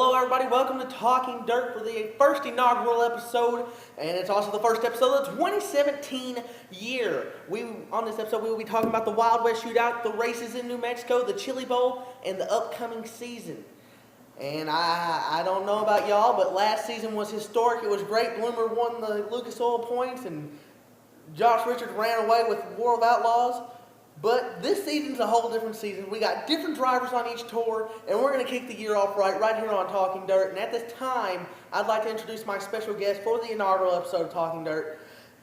Hello everybody, welcome to Talking Dirt for the first inaugural episode, and it's also the first episode of the 2017 year. On this episode we will be talking about the Wild West Shootout, the races in New Mexico, the Chili Bowl, and the upcoming season. And I don't know about y'all, but last season was historic. It was great. Bloomer won the Lucas Oil points, and Josh Richards ran away with War of Outlaws. But this season's a whole different season. We got different drivers on each tour, and we're going to kick the year off right here on Talking Dirt. And at this time, I'd like to introduce my special guest for the inaugural episode of Talking Dirt,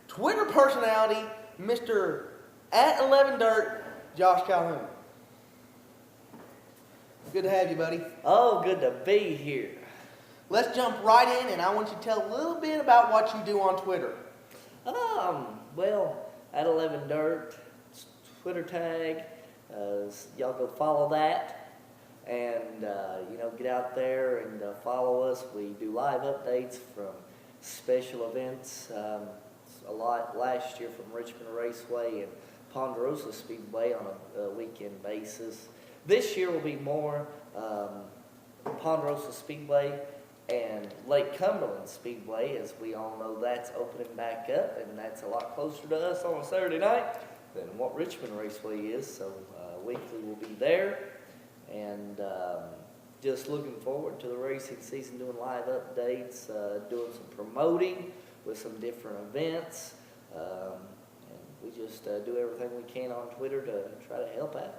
Twitter personality, Mr. @11Dirt, Josh Calhoun. Good to have you, buddy. Oh, good to be here. Let's jump right in, and I want you to tell a little bit about what you do on Twitter. Well, @11Dirt. Twitter tag, y'all go follow that, and get out there and follow us. We do live updates from special events, a lot last year from Richmond Raceway and Ponderosa Speedway on a weekend basis. This year will be more Ponderosa Speedway and Lake Cumberland Speedway, as we all know that's opening back up, and that's a lot closer to us on a Saturday night than what Richmond Raceway is, so weekly we'll be there, and just looking forward to the racing season, doing live updates, doing some promoting with some different events, and we just do everything we can on Twitter to try to help out.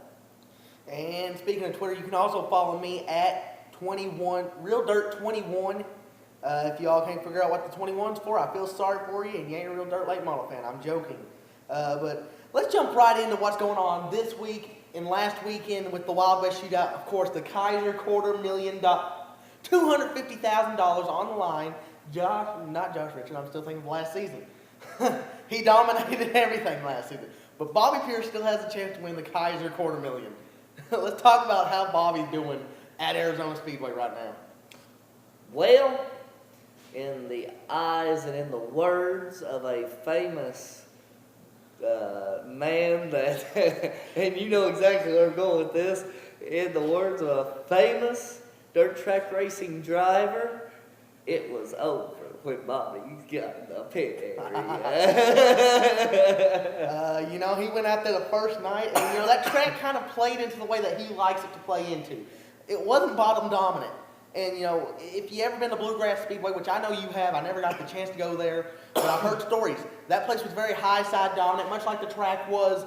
And speaking of Twitter, you can also follow me at 21 Real Dirt 21. If y'all can't figure out what the 21's for, I feel sorry for you, and you ain't a Real Dirt late model fan. I'm joking, but let's jump right into what's going on this week and last weekend with the Wild West Shootout. Of course, the Kaiser $250,000 on the line. Not Josh Richards, I'm still thinking of last season. He dominated everything last season. But Bobby Pierce still has a chance to win the Kaiser $250,000. Let's talk about how Bobby's doing at Arizona Speedway right now. Well, in the eyes and in the words of a famous man that, and you know exactly where I'm going with this, in the words of a famous dirt track racing driver, it was over when Bobby got in the pit area. He went out there the first night, and that track kind of played into the way that he likes it to play into. It wasn't bottom dominant. And, if you ever been to Bluegrass Speedway, which I know you have, I never got the chance to go there, but I've heard stories. That place was very high side dominant, much like the track was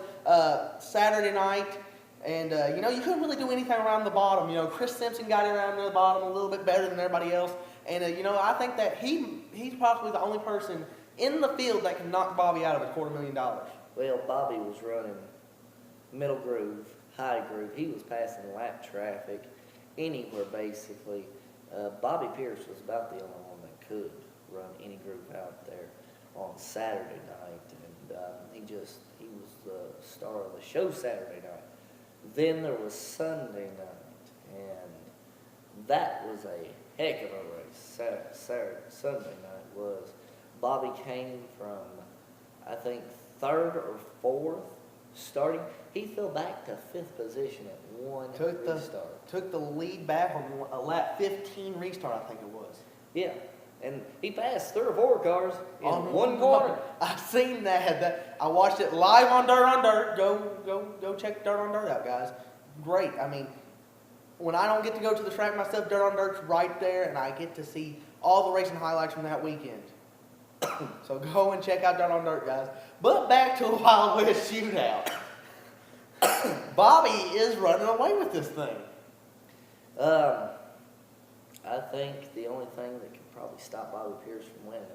Saturday night. And, you couldn't really do anything around the bottom. Chris Simpson got around the bottom a little bit better than everybody else. And, I think that he's probably the only person in the field that can knock Bobby out of his $250,000. Well, Bobby was running middle groove, high groove. He was passing lap traffic anywhere, basically. Bobby Pierce was about the only one that could run any groove out there on Saturday night, and he was the star of the show Saturday night. Then there was Sunday night, and that was a heck of a race. Sunday night was. Bobby came from, I think, third or fourth starting. He fell back to fifth position at one restart. Took the lead back on a lap 15 restart, I think it was. Yeah, and he passed 3 or 4 cars in one corner. I've seen that. I watched it live on Dirt on Dirt. Go check Dirt on Dirt out, guys. Great. I mean, when I don't get to go to the track myself, Dirt on Dirt's right there, and I get to see all the racing highlights from that weekend. So go and check out Dirt on Dirt, guys. But back to the Wild West Shootout. Bobby is running away with this thing. I think the only thing that could probably stop Bobby Pierce from winning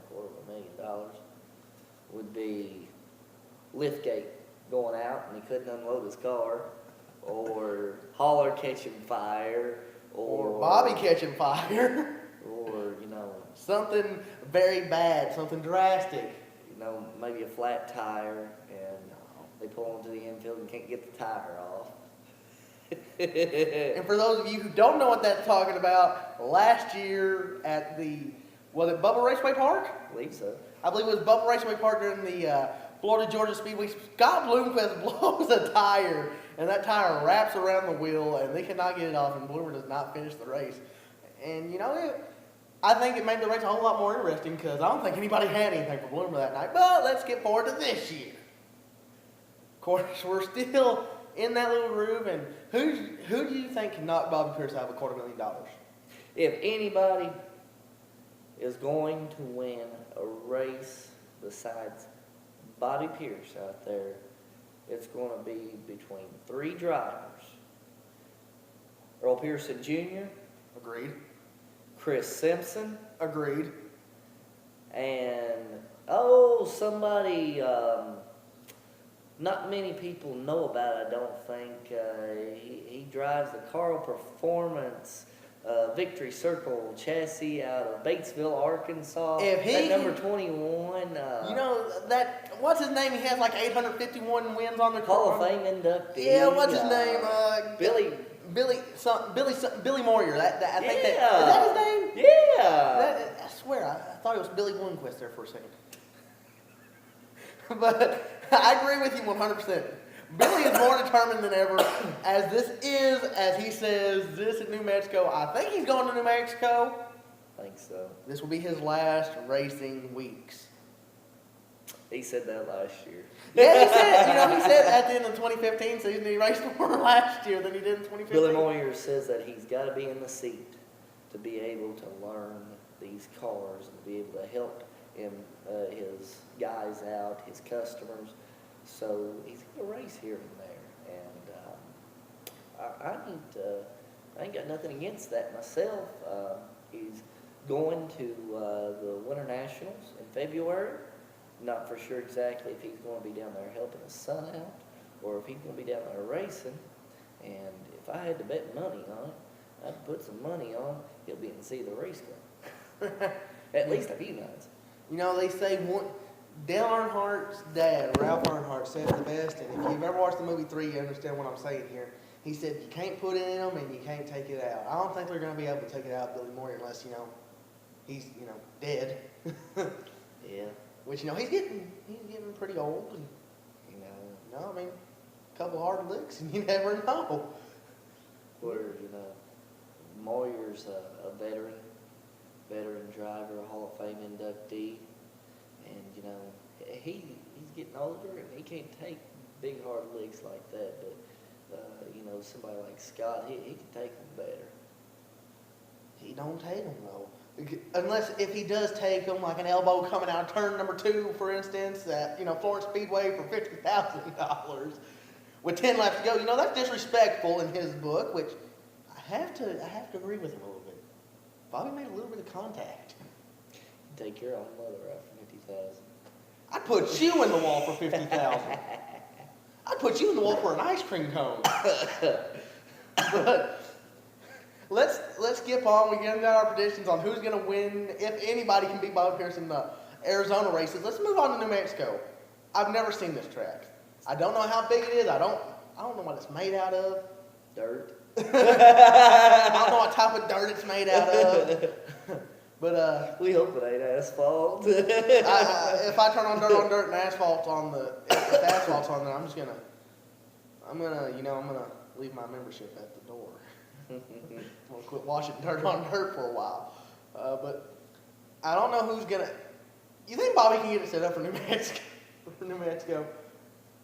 $250,000 would be liftgate going out and he couldn't unload his car, or hauler catching fire, or Bobby catching fire, or something very bad, something drastic. Maybe a flat tire and they pull into the infield and can't get the tire off. And for those of you who don't know what that's talking about, last year at was it Bubba Raceway Park? I believe so. I believe it was Bubba Raceway Park during the Florida Georgia Speedway. Scott Bloomquist blows a tire, and that tire wraps around the wheel, and they cannot get it off, and Bloomer does not finish the race. And, I think it made the race a whole lot more interesting because I don't think anybody had anything for Bloomer that night. But let's get forward to this year. Of course, we're still in that little groove. And who do you think can knock Bobby Pierce out of $250,000? If anybody is going to win a race besides Bobby Pierce out there, it's going to be between 3 drivers. Earl Pearson Jr. Agreed. Chris Simpson. Agreed. And, somebody not many people know about, I don't think. He drives the Carl Performance Victory Circle chassis out of Batesville, Arkansas. If he at number 21. what's his name? He has like 851 wins on the Hall car. of Fame inductee. Yeah, what's his name? Billy Moyer. I think is that his name? Yeah. I swear, I thought it was Billy Bloomquist there for a second. But I agree with you 100%. Billy is more determined than ever, as he says, this at New Mexico. I think he's going to New Mexico. I think so. This will be his last racing weeks. He said that last year. Yeah, he said at the end of the 2015 season he raced more last year than he did in 2015. Billy Moyer says that he's got to be in the seat to be able to learn these cars and be able to help him, his guys out, his customers. So he's going to race here and there, and I ain't got nothing against that myself. He's going to the Winter Nationals in February. Not for sure exactly if he's going to be down there helping his son out, or if he's going to be down there racing. And if I had to bet money on it, I'd put some money on he'll be in the seat of the race car. At least a few nights. They say Dale Earnhardt's dad, Ralph Earnhardt, said it the best, and if you've ever watched the movie 3, you understand what I'm saying here. He said you can't put it in them and you can't take it out. I don't think they're going to be able to take it out of Billy Moyer unless, he's, dead. Yeah. Which, he's getting pretty old. And, a couple hard licks and you never know. Where, Moyer's a veteran driver, a Hall of Fame inductee. And, he's getting older and he can't take big hard licks like that. But, somebody like Scott, he can take them better. He don't take them, though. Unless if he does take them, like an elbow coming out of turn number 2, for instance, at, Florence Speedway for $50,000 with 10 laps to go. That's disrespectful in his book, which I have to agree with him a little bit. Bobby made a little bit of contact. Take your own mother out for 50,000. I'd put you in the wall for 50,000. I'd put you in the wall for an ice cream cone. But let's skip on. We got our predictions on who's going to win, if anybody can beat Bobby Pierce in the Arizona races. Let's move on to New Mexico. I've never seen this track. I don't know how big it is. I don't know what it's made out of. Dirt. I don't know what type of dirt it's made out of. But we hope it ain't asphalt. if I turn on dirt and asphalt's on if asphalt's on there, I'm gonna leave my membership at the door. I'm gonna quit washing dirt on dirt for a while. But I don't know who's gonna. You think Bobby can get it set up for New Mexico?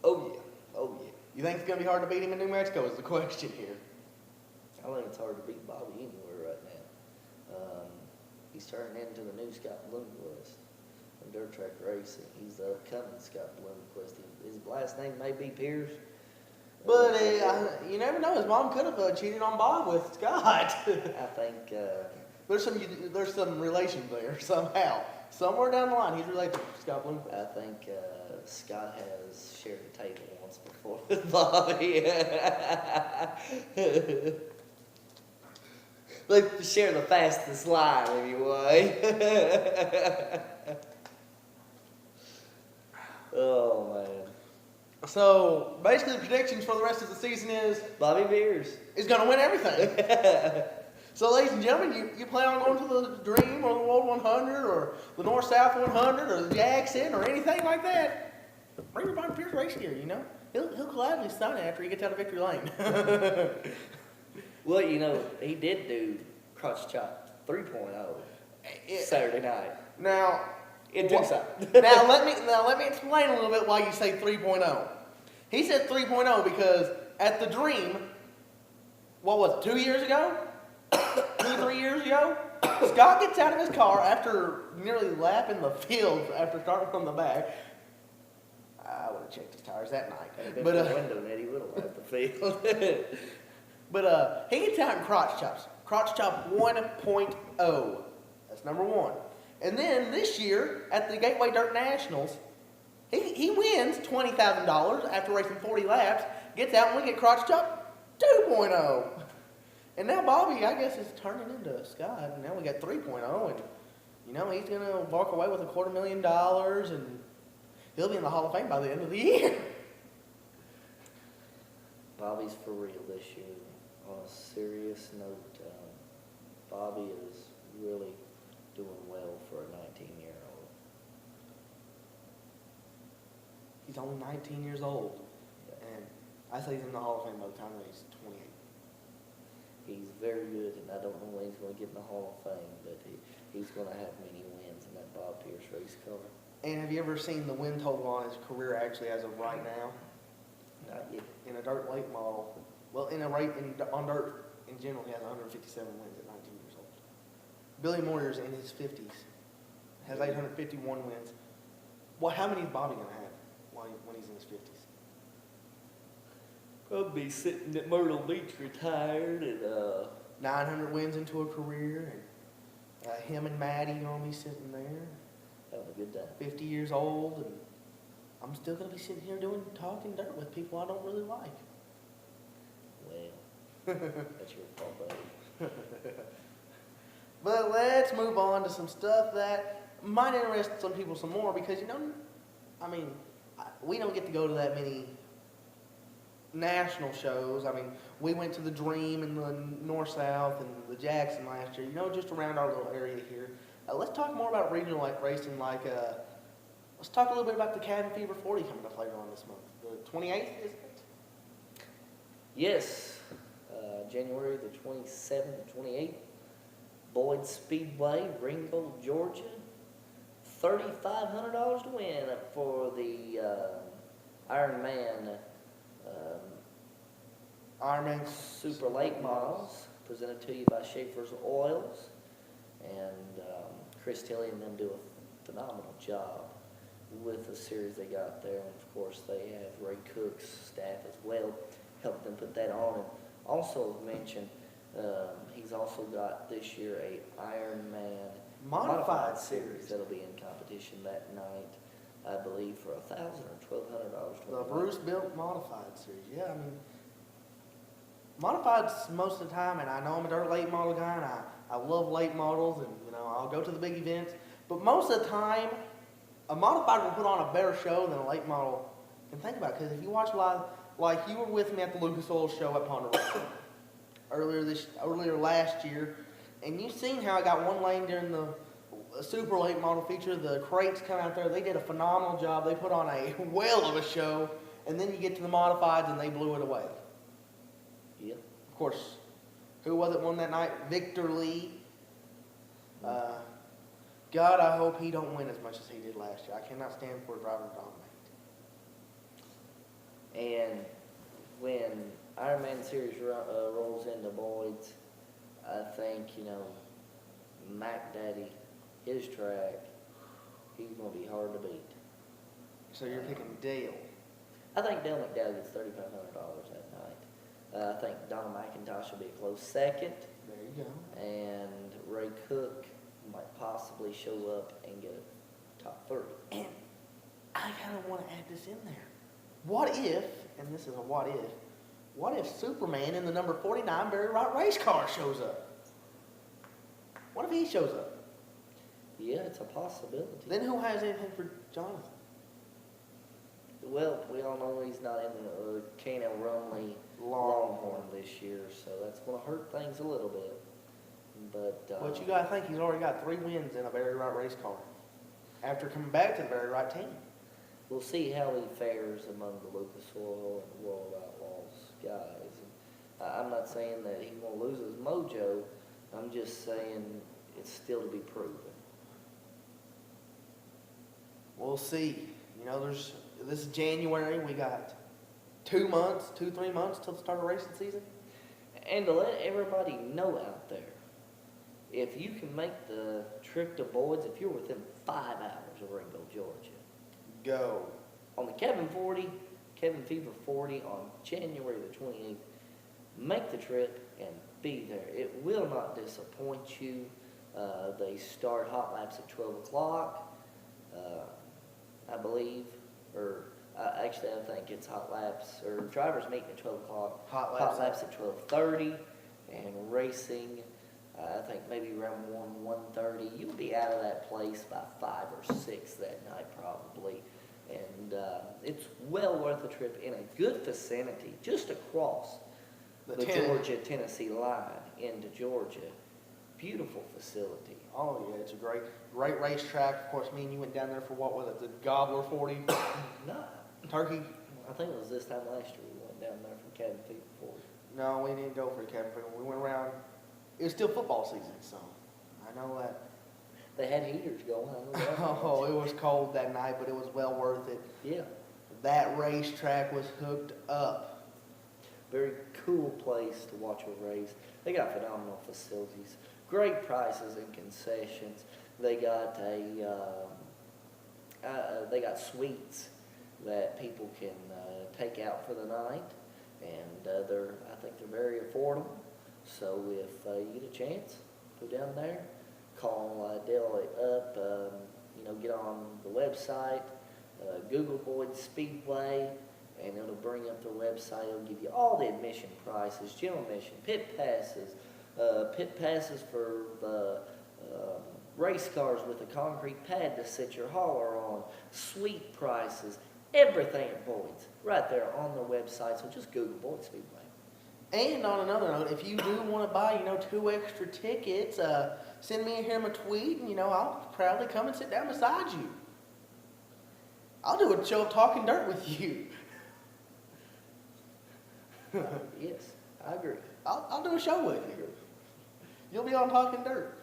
Oh yeah. You think it's gonna be hard to beat him in New Mexico? Is the question here. I think it's hard to beat Bobby anywhere right now. He's turning into the new Scott Bloomquist from dirt track racing. He's the upcoming Scott Bloomquist. His last name may be Pierce. But you never know. His mom could have cheated on Bob with Scott. I think there's some relation there somehow. Somewhere down the line, he's related to Scott Bloomquist. I think Scott has shared a table once before with Bobby. Like to share the fastest line anyway. Oh man. So basically, the predictions for the rest of the season is Bobby Pierce is going to win everything. So, ladies and gentlemen, you plan on going to the Dream or the World 100 or the North South 100 or the Jackson or anything like that? Bring your Bobby Pierce race gear. He'll gladly sign it after he gets out of victory lane. Well, he did do crotch chop 3.0 It- Saturday night Now, in Tucson. now let me explain a little bit why you say 3.0. He said 3.0 because at the Dream, what was it, 2 years ago? 3 years ago? Scott gets out of his car after nearly lapping the field after starting from the back. I would have checked his tires that night. Had it been But, for the window net, he would have left the field. But he gets out in crotch chops. Crotch chop 1.0. That's number one. And then this year at the Gateway Dirt Nationals, he wins $20,000 after racing 40 laps. Gets out and we get crotch chop 2.0. And now Bobby, I guess, is turning into Scott. And now we got 3.0. And, you know, he's going to walk away with $250,000. And he'll be in the Hall of Fame by the end of the year. Bobby's for real this year. On a serious note, Bobby is really doing well for a 19-year-old. He's only 19 years old. And I say he's in the Hall of Fame by the time that he's 28. He's very good, and I don't know when he's going to get in the Hall of Fame, but he's going to have many wins in that Bob Pierce race car. And have you ever seen the win total on his career actually as of right now? Not yet. In a dirt late model, well, on dirt in general, he has 157 wins at 19 years old. Billy Moyer's in his 50s, has 851 wins. Well, how many is Bobby going to have when he's in his 50s? Probably sitting at Myrtle Beach retired and 900 wins into a career, and him and Maddie are going to be sitting there, having a good time. 50 years old, and I'm still going to be sitting here talking dirt with people I don't really like. Well, that's your fault, buddy. But let's move on to some stuff that might interest some people some more because, you know, I mean, we don't get to go to that many national shows. I mean, we went to the Dream and the North-South and the Jackson last year, you know, just around our little area here. Let's talk more about regional racing, let's talk a little bit about the Cabin Fever 40 coming up later on this month. The 28th, is it? Yes, January the 27th and 28th, Boyd Speedway, Ringgold, Georgia. $3,500 to win for the Ironman Super Late Models, presented to you by Schaefer's Oils. And Chris Tilley and them do a phenomenal job with the series they got there. And of course, they have Ray Cook's staff as well, helped them put that on. And also mentioned, he's also got this year a Ironman Modified series that'll be in competition that night, I believe, for $1,000 or $1,200. The Bruce Built Modified series. Yeah, I mean, Modified's most of the time, and I know I'm a dirt late model guy, and I love late models, and, you know, I'll go to the big events, but most of the time, a Modified will put on a better show than a late model can think about, because if you watch live, like you were with me at the Lucas Oil show at Ponderosa earlier last year, and you've seen how I got one lane during the super late model feature. The crates come out there. They did a phenomenal job. They put on a whale of a show. And then you get to the modifieds and they blew it away. Yep. Of course, who was it won that night? Victor Lee. God, I hope he don't win as much as he did last year. I cannot stand for a driver to dominate. And when Ironman Series rolls into Boyd's, I think, you know, Mac Daddy, his track, he's going to be hard to beat. So you're picking Dale. I think Dale McDowell gets $3,500 that night. I think Donna McIntosh will be a close second. There you go. And Ray Cook might possibly show up and get a top 30. And I kind of want to add this in there. What if, and this is a what if Superman in the number 49 Barry Wright race car shows up? What if he shows up? Yeah, it's a possibility. Then who has anything for Jonathan? Well, we all know he's not in the Kano Rumley Longhorn this year, so that's going to hurt things a little bit. But you got to think he's already got 3 wins in a Barry Wright race car after coming back to the Barry Wright team. We'll see how he fares among the Lucas Oil and World Outlaws guys. And I'm not saying that he's going to lose his mojo. I'm just saying it's still to be proven. We'll see. You know, this is January. We got 2 months, 3 months till the start of racing season. And to let everybody know out there, if you can make the trip to Boyd's, if you're within 5 hours of Ringo, Georgia, Go. on the Kevin Fever 40 on January the 28th, make the trip and be there. It will not disappoint you. They start hot laps at 12 o'clock, I believe, or actually I think it's hot laps, or drivers meeting at 12 o'clock, Hot laps at 12:30, and racing, I think maybe around 1:30. You'll be out of that place by 5 or 6 that night probably. And it's well worth the trip in a good vicinity, just across the Georgia-Tennessee line into Georgia. Beautiful facility. Oh yeah, it's a great racetrack. Of course, me and you went down there for what was it? The Gobbler 40. No, Turkey. I think it was this time last year we went down there from Cabin Fever 40. No, we didn't go for the cabin fever. We went around. It was still football season, so I know that. They had heaters going. I know that. Oh, it was cold that night, but it was well worth it. Yeah. That racetrack was hooked up. Very cool place to watch a race. They got phenomenal facilities, great prices and concessions. They got they got suites that people can take out for the night, and I think they're very affordable. So if you get a chance, go down there, call Dale up, get on the website, Google Boyd Speedway, and it'll bring up their website. It'll give you all the admission prices, general admission, pit passes for the race cars with a concrete pad to sit your hauler on, suite prices, everything at Boyd's right there on the website. So just Google Boyd Speedway. And on another note, if you do want to buy, 2 extra tickets, send me him a tweet, and I'll proudly come and sit down beside you. I'll do a show of talking dirt with you. Yes, I agree. I'll do a show with you. You'll be on Talking Dirt.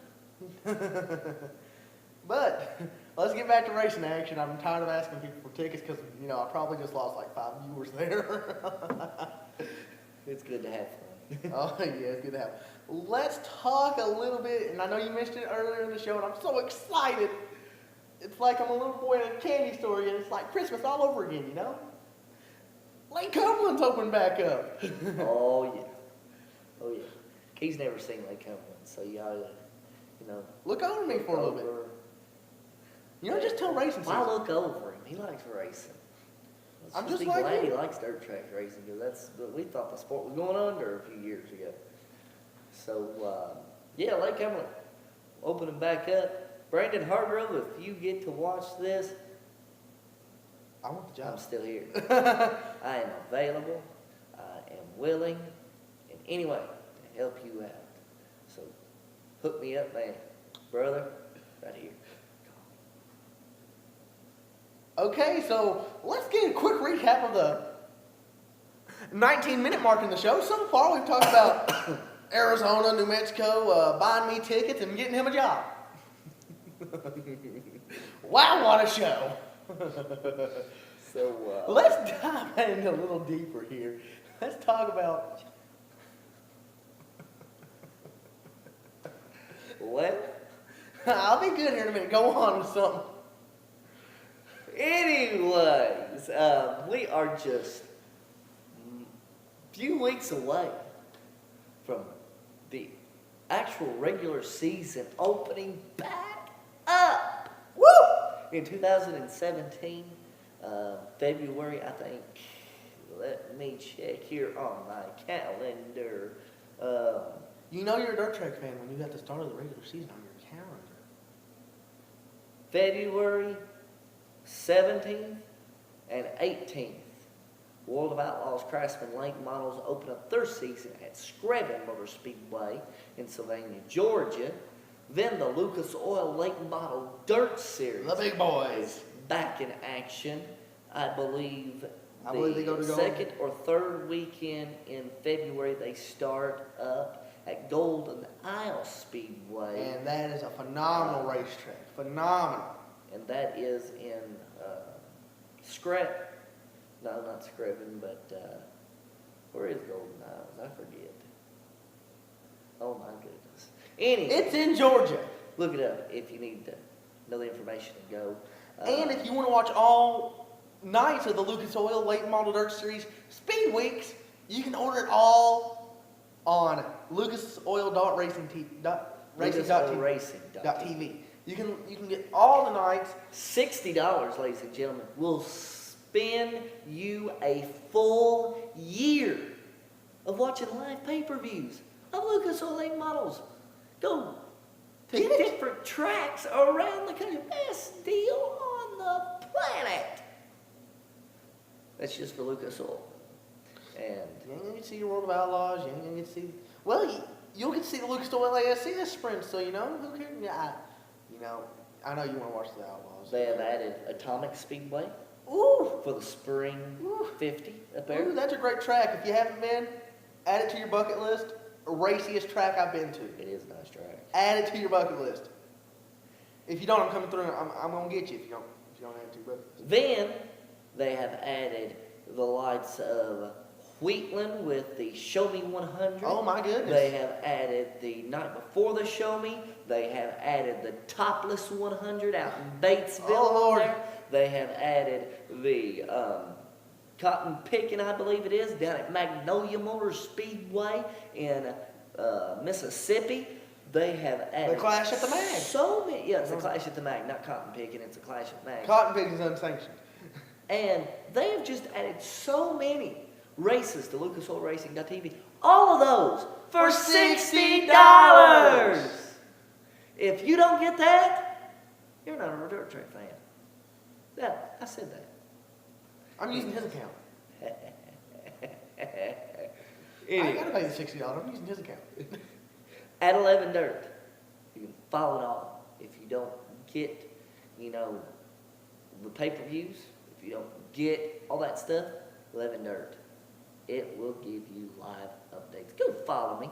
But let's get back to racing action. I'm tired of asking people for tickets because, I probably just lost like 5 viewers there. It's good to have fun. Oh, yeah, it's good to have. Let's talk a little bit, and I know you mentioned it earlier in the show, and I'm so excited. It's like I'm a little boy in a candy store, and it's like Christmas all over again, Lake Cumberland's opened back up. Oh, yeah. Oh, yeah. He's never seen Lake Cumberland, so you ought to, Look over me for a little bit. Just tell racing Why look over him? He likes racing. I'm Let's just be like glad you. he likes dirt track racing, because we thought the sport was going under a few years ago. So, yeah, Lake Cumberland opening back up. Brandon Hargrove, if you get to watch this, I want the job. I'm still here. I am available. I am willing in any way to help you out. So hook me up, man. Brother, right here. Okay, so let's get a quick recap of the 19-minute mark in the show. So far, we've talked about Arizona, New Mexico, buying me tickets and getting him a job. Wow, what a show. So Let's dive in a little deeper here. Let's talk about... what? I'll be good here in a minute. Go on with something. Anyways, we are just a few weeks away from the actual regular season opening back up. Woo! In 2017, February, I think. Let me check here on my calendar. You're a dirt track fan when you got the start of the regular season on your calendar. February 17th and 18th, World of Outlaws Craftsman Lake Models open up their season at Screven Motor Speedway in Sylvania, Georgia. Then the Lucas Oil Lake Model Dirt Series. The big boys. Is back in action. I believe they go to second or third weekend in February they start up. at Golden Isle Speedway. And that is a phenomenal racetrack. Phenomenal. And that is in Scrap. No, not Screven, but where is Golden Isles? I forget. Oh my goodness. Anyway, It's in Georgia. look it up if you need to know the information and go. And if you want to watch all nights of the Lucas Oil Late Model Dirt Series Speed Weeks, you can order it all on lucasoil.racing.tv. You can get all the nights. $60, ladies and gentlemen, will spin you a full year of watching live pay-per-views of Lucas Oil late models. Go to Get it. different tracks around the country. Best deal on the planet. That's just for Lucas Oil. And You ain't gonna get to see your World of Outlaws. You ain't gonna get to see. Well, you'll get to see the Lucas Oil ASCS sprints. So who cares? I know you want to watch the Outlaws. they have added Atomic Speedway Ooh, for the Spring Ooh. 50 up there. ooh, that's a great track. If you haven't been, add it to your bucket list. Raciest track I've been to. It is a nice track. Add it to your bucket list. If you don't, I'm coming through. I'm gonna get you if you don't add it to your bucket list. Then they have added the likes of Wheatland with the Show Me 100. Oh my goodness. They have added the night before the Show Me. They have added the Topless 100 out in Batesville. Oh, Lord. There. They have added the Cotton Picking, I believe it is, down at Magnolia Motor Speedway in Mississippi. They have added The Clash at the Mag. So many. Yeah, it's the Clash at the Mag, not Cotton Picking. It's the Clash at the Mag. Cotton picking is unsanctioned. And they have just added so many races to LucasOilRacing.tv. All of those for $60. If you don't get that, you're not a dirt track fan. Yeah, I said that. I'm using his account. I Anyway, gotta pay the $60. I'm using his account. at 11 Dirt, you can follow it all. If you don't get, the pay-per-views, if you don't get all that stuff, 11 Dirt. It will give you live updates. Go follow me.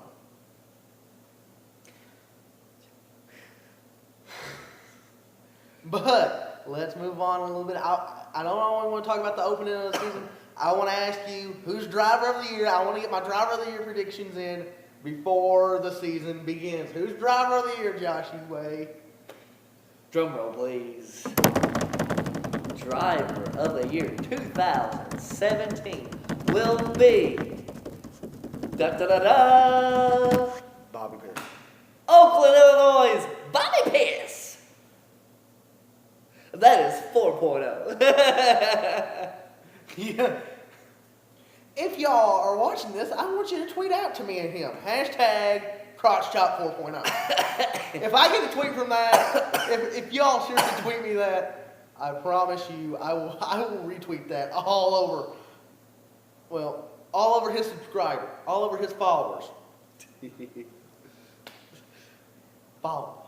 But let's move on a little bit. I don't only want to talk about the opening of the season. I want to ask you who's driver of the year. I want to get my driver of the year predictions in before the season begins. Who's driver of the year, Joshy Way? Drum roll, please. Driver of the year 2017 will be da-da-da-da, Bobby Pierce. Oakland, Illinois, Bobby Pierce. That is 4.0. Yeah. If y'all are watching this, I want you to tweet out to me and him. Hashtag crotch chop 4.0. If I get a tweet from that, if y'all seriously tweet me that, I promise you, I will retweet that all over his subscribers, all over his followers. Follow me.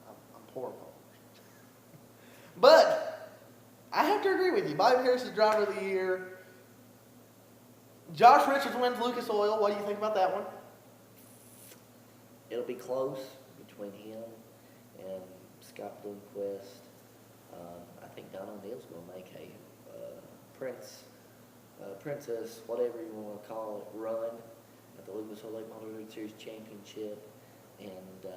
I'm poor followers. But I have to agree with you. Bobby Pierce is driver of the year. Josh Richards wins Lucas Oil. What do you think about that one? It'll be close between him and Scott Bloomquist. I think Don O'Neill's going to make a princess, whatever you want to call it, run at the Lucas Oil Late Model Dirt Series Championship. And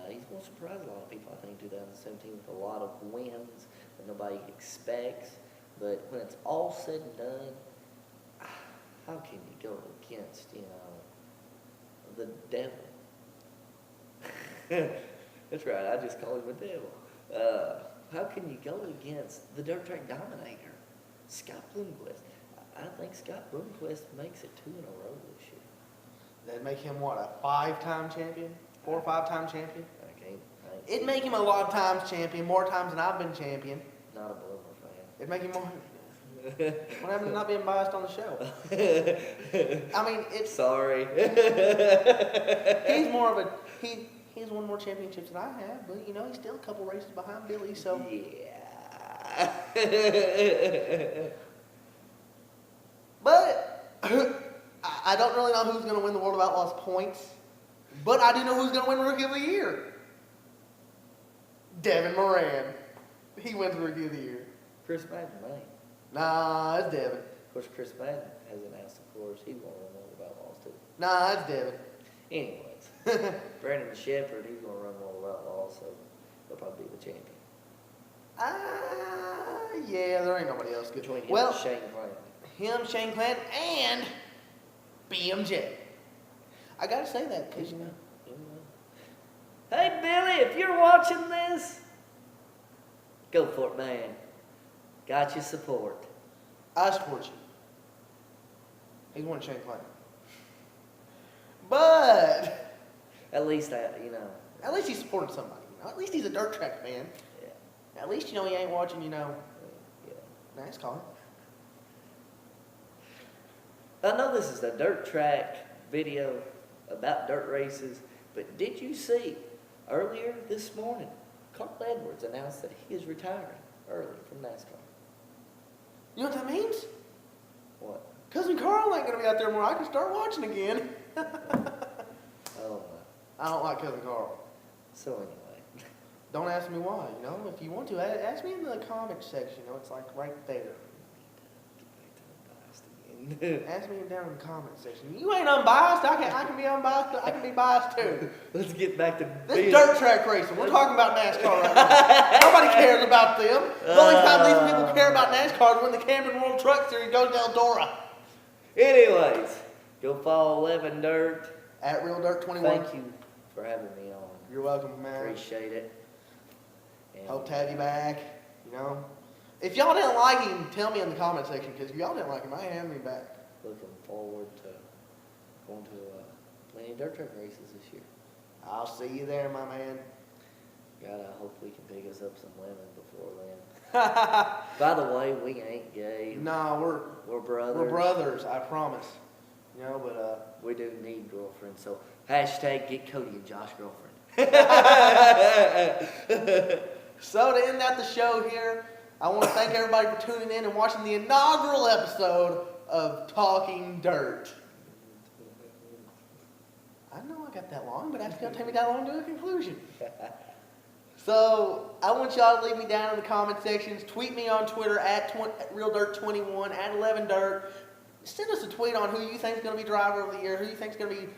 he's going to surprise a lot of people, I think, 2017 with a lot of wins that nobody expects. But when it's all said and done, how can you go against, the devil? That's right, I just call him the devil. How can you go against the dirt track dominator, Scott Bloomquist? I think Scott Bloomquist makes it 2 in a row this year. That'd make him what, a 5-time champion? 4 or 5-time champion? I It'd make him a lot of times champion, more times than I've been champion. Not a Bloomer fan. It'd make him more. What happened to not being biased on the show? I mean, it's Sorry. he's more of a he's won more championships than I have, but he's still a couple races behind Billy. So Yeah. but I don't really know who's going to win the World of Outlaws points, But I do know who's going to win Rookie of the Year. Devin Moran. He wins Rookie of the Year. Chris Madden, man. Nah, it's Devin. Of course, Chris Madden has announced, of course, he's going to run World of Outlaws too. Nah, it's Devin. Anyways, Brandon Shepard, he's going to run World of Outlaws, so he'll probably be the champion. Yeah, there ain't nobody else good. Between him Well, and Shane Clanton. him, Shane Clanton, and BMJ. I gotta say that because, you know. Hey, Billy, if you're watching this, go for it, man. Got your support. I support you. He's one of Shane Clanton. But At least, at least he's supporting somebody. You know? At least he's a dirt track fan. Yeah. At least you know he ain't watching, Yeah. NASCAR. I know this is a dirt track video about dirt races, but did you see earlier this morning, Carl Edwards announced that he is retiring early from NASCAR? You know what that means? What? Cousin Carl ain't gonna be out there more. I can start watching again. Oh, I don't like Cousin Carl. so anyway. Don't ask me why. You know, if you want to, ask me in the comment section. You know, it's like right there. Get back to the biased again. Ask me down in the comment section. You ain't unbiased. I can be unbiased. I can be biased too. Let's get back to This dirt track racing. We're talking about NASCAR right now. Nobody cares about them. The only time these people care about NASCAR is when the Cameron World Truck Series goes to Eldora. Anyways, go follow 11 Dirt. At Real Dirt 21. Thank you for having me on. You're welcome, man. Appreciate it. And, Hope to have you back. You know, if y'all didn't like him, tell me in the comment section. Because if y'all didn't like him, I ain't having him back. Looking forward to going to plenty of dirt track races this year. I'll see you there, my man. God, I hope we can pick us up some women before then. By the way, we ain't gay. Nah, We're brothers. we're brothers. I promise. You know, but We do need girlfriends. So hashtag get Cody and Josh girlfriend. So to end out the show here, I want to thank everybody for tuning in and watching the inaugural episode of Talking Dirt. I know I got that long, but it's going to take me that long to a conclusion. So I want y'all to leave me down in the comment sections. Tweet me on Twitter at RealDirt21, at 11Dirt. Send us a tweet on who you think is going to be driver of the year, who you think is going to be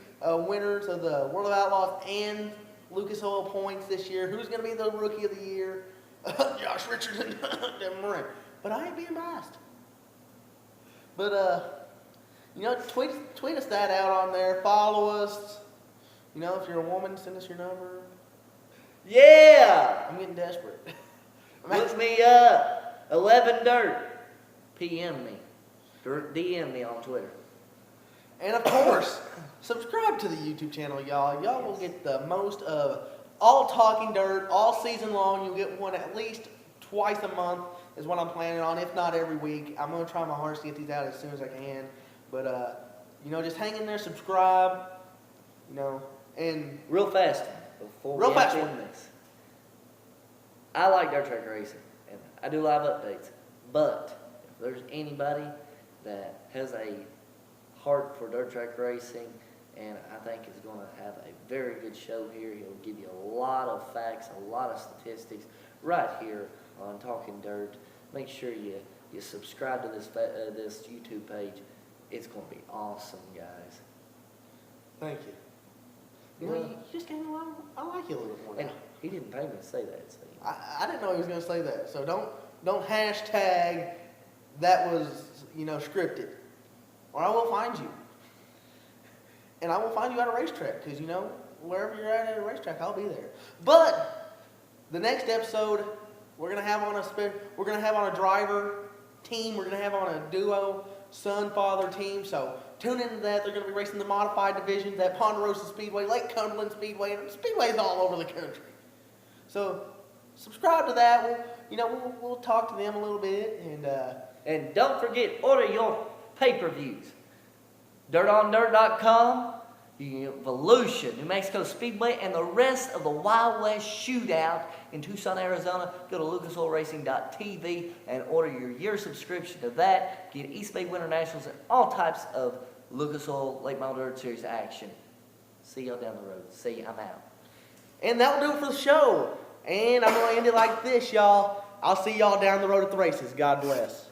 winners of the World of Outlaws and Lucas Oil points this year, who's going to be the Rookie of the Year, Josh Richards and Devin Moran. But I ain't being biased. But, you know, tweet us that out on there. Follow us. You know, if you're a woman, send us your number. Yeah! I'm getting desperate. Look me up. 11 Dirt. PM me. DM me on Twitter. And of course, subscribe to the YouTube channel, y'all. Y'all will get the most of all Talking Dirt all season long. You'll get one at least twice a month is what I'm planning on, if not every week. I'm going to try my hardest to get these out as soon as I can. But, you know, just hang in there, subscribe, you know, and... Real fast, before we end this. I like dirt track racing, and I do live updates. But if there's anybody that has a heart for dirt track racing, and I think is going to have a very good show here, he'll give you a lot of facts, a lot of statistics right here on Talking Dirt. Make sure you subscribe to this YouTube page. It's going to be awesome, guys. Thank you. You know, you just came along. I like you a little more now. And he didn't pay me to say that. So I didn't know he was going to say that. So don't hashtag that was, you know, scripted. Or I will find you. And I will find you at a racetrack. Because, you know, wherever you're at a racetrack, I'll be there. But the next episode, we're going to have on a driver team. We're going to have on a duo son-father team. So tune into that. They're going to be racing the modified divisions at Ponderosa Speedway, Lake Cumberland Speedway, and speedways all over the country. So subscribe to that. We'll talk to them a little bit. And don't forget, order your pay-per-views. DirtOnDirt.com, Evolution, New Mexico Speedway, and the rest of the Wild West Shootout in Tucson, Arizona. Go to lucasoilracing.tv and order your year subscription to that. Get East Bay Winter Nationals and all types of Lucas Oil Late Model Dirt Series action. See y'all down the road. See, I'm out. And that will do it for the show. And I'm going to end it like this, y'all. I'll see y'all down the road at the races. God bless.